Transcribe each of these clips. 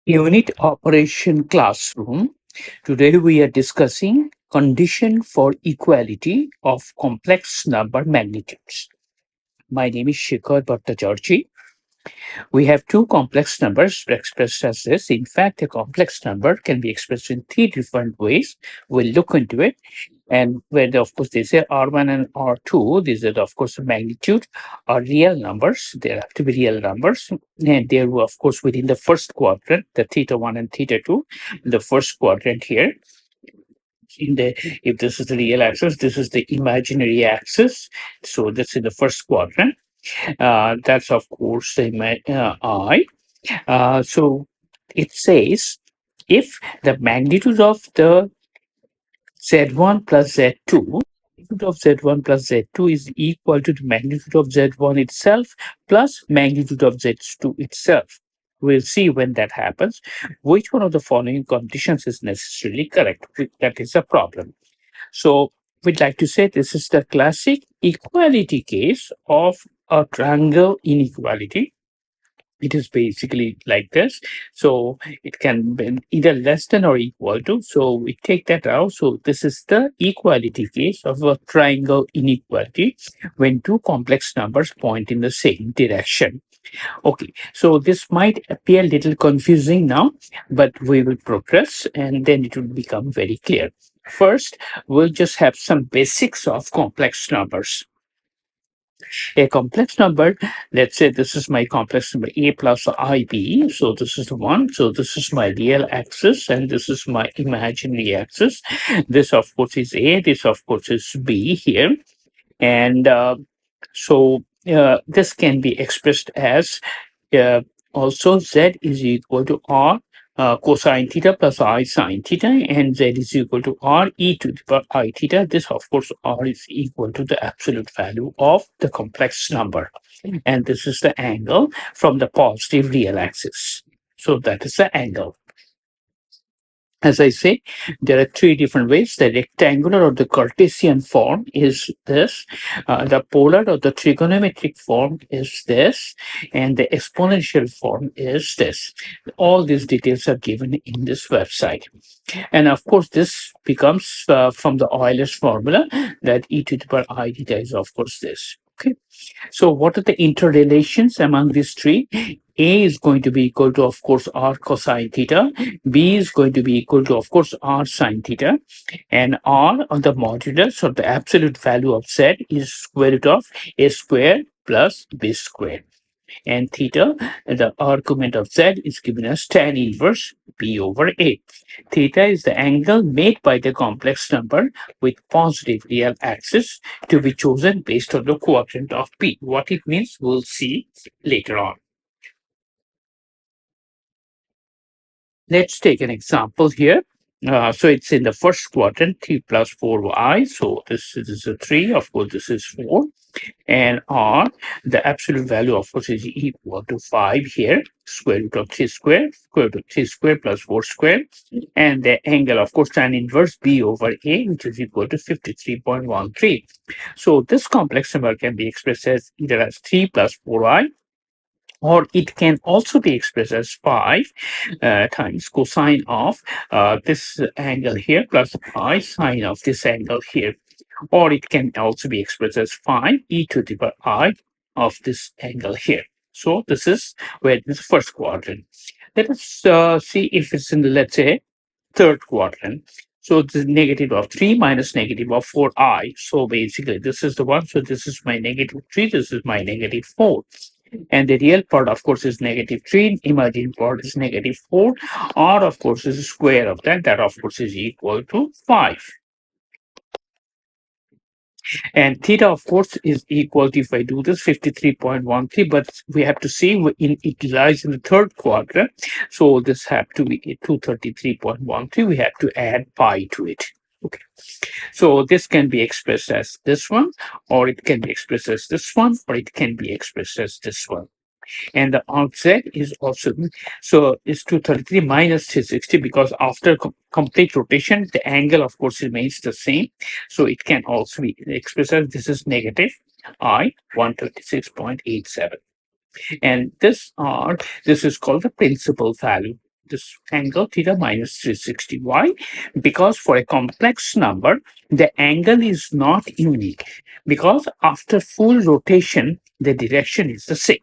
Unit Operation Classroom. Today we are discussing condition for equality of complex number magnitudes. My name is Shikhar Bhattacharjee. We have two complex numbers expressed as this. In fact, a complex number can be expressed in three different ways. We'll look into it. And when, of course, they say R1 and R2, these are, of course, the magnitude are real numbers. They have to be real numbers. And they're, of course, within the first quadrant, the theta 1 and theta 2, the first quadrant here. In the If this is the real axis, this is the imaginary axis. So that's in the first quadrant. That's, of course, the I. So it says if the magnitude of the Z1 plus Z2, magnitude of Z1 plus Z2 is equal to the magnitude of Z1 itself plus magnitude of Z2 itself. We'll see when that happens, which one of the following conditions is necessarily correct. That is a problem. So we'd like to say this is the classic equality case of a triangle inequality. It is basically like this. So it can be either less than or equal to. So we take that out. So this is the equality case of a triangle inequality when two complex numbers point in the same direction. Okay, so this might appear a little confusing now, but we will progress and then it will become very clear. First, we'll just have some basics of complex numbers. A complex number, let's say this is my complex number a plus ib. So this is the one. So this is my real axis and this is my imaginary axis. This, of course, is a. This, of course, is b here. And this can be expressed as uh, also z is equal to r cosine theta plus I sine theta, and z is equal to r e to the power I theta. This, of course, r is equal to the absolute value of the complex number. And this is the angle from the positive real axis. So that is the angle. As I say, there are three different ways. The rectangular or the Cartesian form is this. The polar or the trigonometric form is this. And the exponential form is this. All these details are given in this website. And of course, this becomes from the Euler's formula that e to the power I theta is, of course, this. Okay. So what are the interrelations among these three? A is going to be equal to, of course, r cosine theta. B is going to be equal to, of course, r sine theta. And r on the modulus or the absolute value of z is square root of a square plus b square. And theta, the argument of z, is given as tan inverse b over a. Theta is the angle made by the complex number with positive real axis to be chosen based on the quadrant of p. What it means, we'll see later on. Let's take an example here. So it's in the first quadrant, 3 plus 4y. So this is a 3. Of course, this is 4. And r, the absolute value, of course, is equal to 5 here. Square root of 3 square, square root of 3 square plus 4 square. And the angle, of course, tan inverse b over a, which is equal to 53.13. So this complex number can be expressed as either as 3 plus 4i, or it can also be expressed as 5 times cosine of this angle here plus I sine of this angle here. Or it can also be expressed as 5 e to the power I of this angle here. So this is where this first quadrant. Let us see if it's in the, let's say, third quadrant. So this is negative of 3 minus negative of 4i. So basically this is the one. So this is my negative 3. This is my negative 4. And the real part, of course, is negative 3. Imaginary part is negative 4. R, of course, is the square of that. That, of course, is equal to 5. And theta, of course, is equal to, if I do this, 53.13. But we have to see it lies in the third quadrant. So this have to be 233.13. We have to add pi to it. Okay. So this can be expressed as this one, or it can be expressed as this one, or it can be expressed as this one. And the z is also, so it's 233 minus 360, because after complete rotation, the angle, of course, remains the same. So it can also be expressed as this is negative I 136.87. And this is called the principal value. this angle theta minus 360. Why? Because for a complex number, the angle is not unique, because after full rotation, the direction is the same.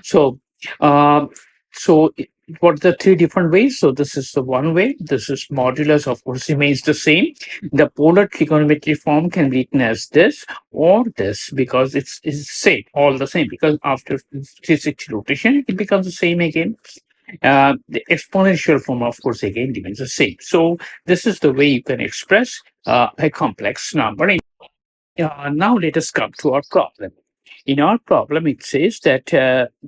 So, uh, so what are the three different ways? So this is the one way. This is modulus, of course, remains the same. The polar trigonometry form can be written as this or this, because it's same, all the same. Because after 360 rotation, it becomes the same again. The exponential form, of course, again remains the same. So this is the way you can express a complex number. Now let us come to our problem. In our problem, it says that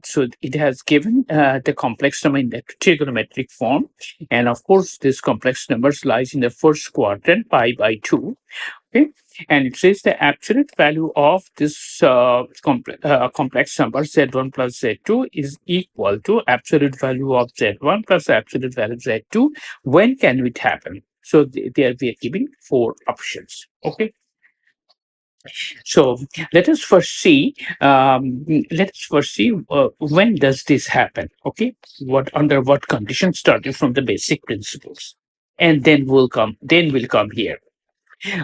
so it has given the complex number in the trigonometric form, and of course, this complex numbers lies in the first quadrant, pi by 2. Okay, and it says the absolute value of this complex number z1 plus z2 is equal to absolute value of z1 plus absolute value of z2. When can it happen? So there we are giving four options. Okay. So let us first see. When does this happen? Okay, what under what conditions, starting from the basic principles, and then we'll come. Then we'll come here.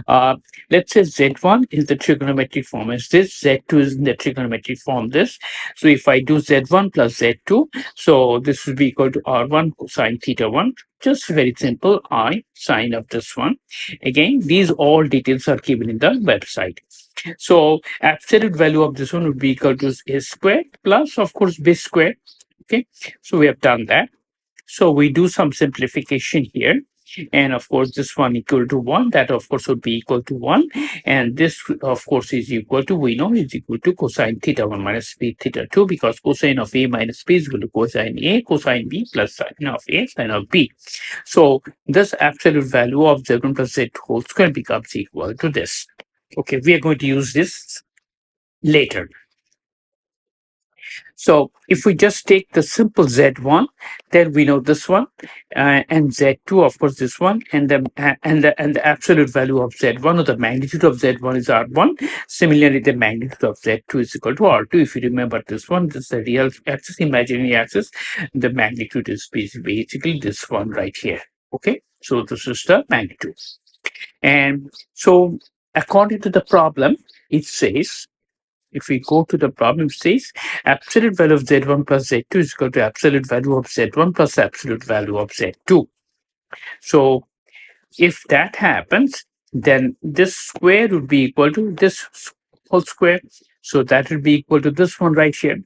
Uh, let's say Z1 is the trigonometric form as this, Z2 is in the trigonometric form this. So if I do Z1 plus Z2, so this will be equal to R1 cosine theta 1. Just very simple, I sine of this one. Again, these all details are given in the website. So absolute value of this one would be equal to A squared plus, of course, B squared. Okay, so we have done that. So we do some simplification here. And of course, this one equal to 1, that of course would be equal to 1. And this, of course, is equal to, we know, is equal to cosine theta 1 minus b theta 2, because cosine of A minus B is equal to cosine A, cosine B plus sine of A, sine of B. So this absolute value of z1 plus z2 whole square becomes equal to this. Okay, we are going to use this later. So if we just take the simple Z1, then we know this one, and Z2, of course, this one, and the absolute value of Z1, or the magnitude of Z1 is R1. Similarly, the magnitude of Z2 is equal to R2. If you remember this one, this is the real axis, imaginary axis. The magnitude is basically this one right here. Okay, so this is the magnitude. And so according to the problem, it says, if we go to the problem, it says absolute value of z1 plus z2 is equal to absolute value of z1 plus absolute value of z2. So if that happens, then this square would be equal to this whole square. So that would be equal to this one right here.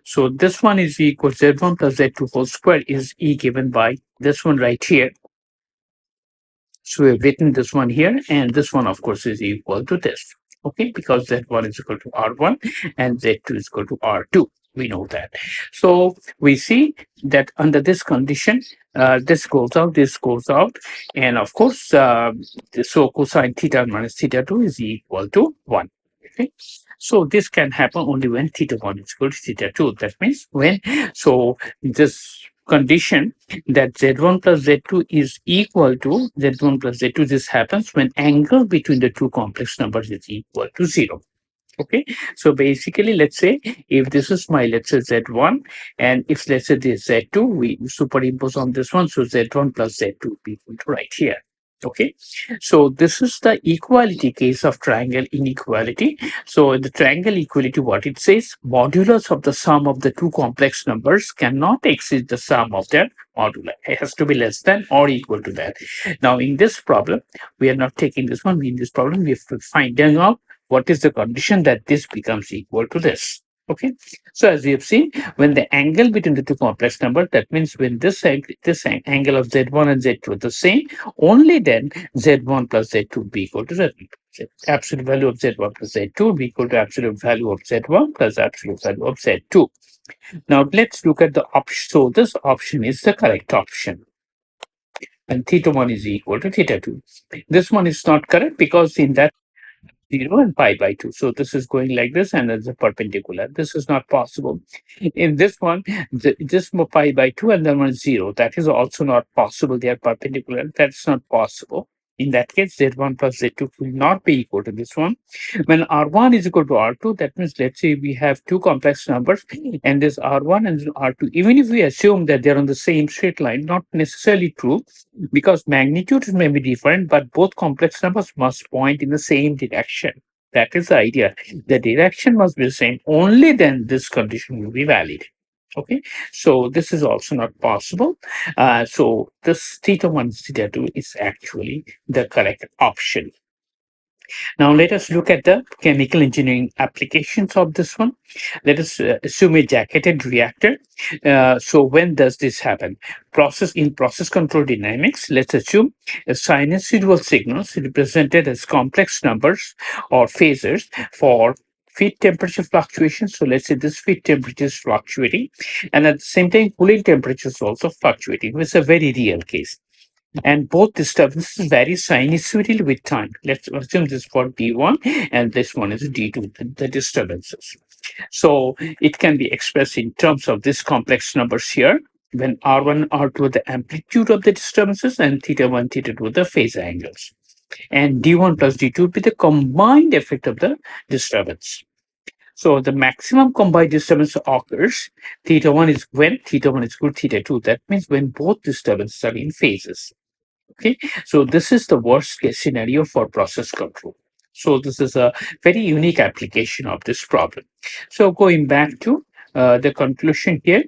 So this one is equal to z1 plus z2 whole square is E given by this one right here. So we've written this one here, and this one, of course, is equal to this. Okay, because Z1 is equal to R1 and Z2 is equal to R2. We know that. So we see that under this condition, this goes out, and of course, so cosine theta minus theta 2 is equal to 1. Okay, so this can happen only when theta 1 is equal to theta 2. That means when, so this condition that Z1 plus Z2 is equal to Z1 plus Z2, this happens when angle between the two complex numbers is equal to 0. Okay, so basically, let's say if this is my, let's say Z1, and if let's say this Z2, we superimpose on this one, so Z1 plus Z2 will be equal to right here. Okay, so this is the equality case of triangle inequality. So in the triangle equality, what it says, modulus of the sum of the two complex numbers cannot exceed the sum of their moduli. It has to be less than or equal to that. Now in this problem, we are not taking this one. In this problem, we have to find out what is the condition that this becomes equal to this. Okay, so as we have seen, when the angle between the two complex numbers, that means when this angle of z1 and z2 are the same, only then z1 plus z2 will be equal to z1. Absolute value of z1 plus z2 will be equal to absolute value of z1 plus absolute value of z2. Now let's look at the option. So this option is the correct option. And theta 1 is equal to theta 2. This one is not correct because in that 0 and pi by 2. So this is going like this, and it's a perpendicular. This is not possible. In this one, this pi by 2 and then one is 0. That is also not possible. They are perpendicular. That's not possible. In that case, Z1 plus Z2 will not be equal to this one. When R1 is equal to R2, that means let's say we have two complex numbers and this R1 and R2. Even if we assume that they're on the same straight line, not necessarily true because magnitudes may be different, but both complex numbers must point in the same direction. That is the idea. The direction must be the same. Only then this condition will be valid. Okay, so this is also not possible. So this theta 1 theta 2 is actually the correct option. Now let us look at the chemical engineering applications of this one. Let us assume a jacketed reactor. So when does this happen? Process control dynamics, let's assume a sinusoidal signals represented as complex numbers or phasors for feed temperature fluctuations. So let's say this feed temperature is fluctuating, and at the same time, cooling temperature is also fluctuating. It's a very real case. And both disturbances vary sinusoidally with time. Let's assume this is for D1 and this one is D2, the disturbances. So it can be expressed in terms of these complex numbers here, when R1, R2 are the amplitude of the disturbances and theta 1, theta 2 are the phase angles. And D1 plus D2 would be the combined effect of the disturbance. So the maximum combined disturbance occurs, theta 1 is when theta 1 is equal to theta 2. That means when both disturbances are in phases. Okay, so this is the worst case scenario for process control. So this is a very unique application of this problem. So going back to the conclusion here.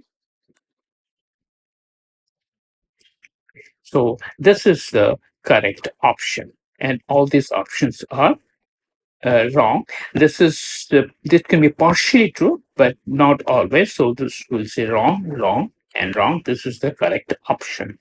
So this is the correct option, and all these options are wrong. This can be partially true, but not always. So this will say wrong, wrong, and wrong. This is the correct option.